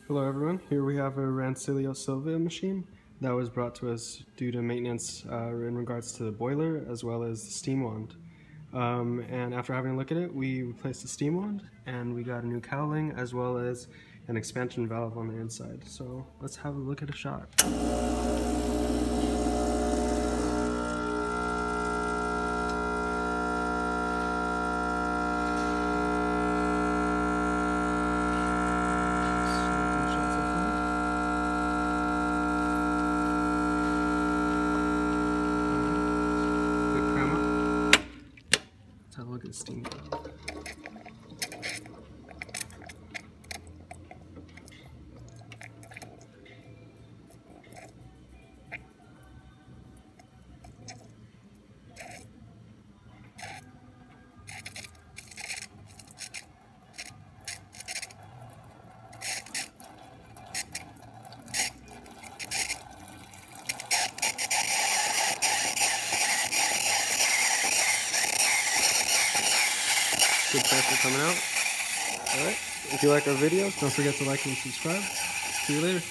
Hello everyone, here we have a Rancilio Silvia machine that was brought to us due to maintenance in regards to the boiler as well as the steam wand. And after having a look at it, we replaced the steam wand and we got a new cowling as well as an expansion valve on the inside. So let's have a look at a shot. Let's have a look at the steam valve. Good pressure coming out. Alright, if you like our videos, don't forget to like and subscribe. See you later.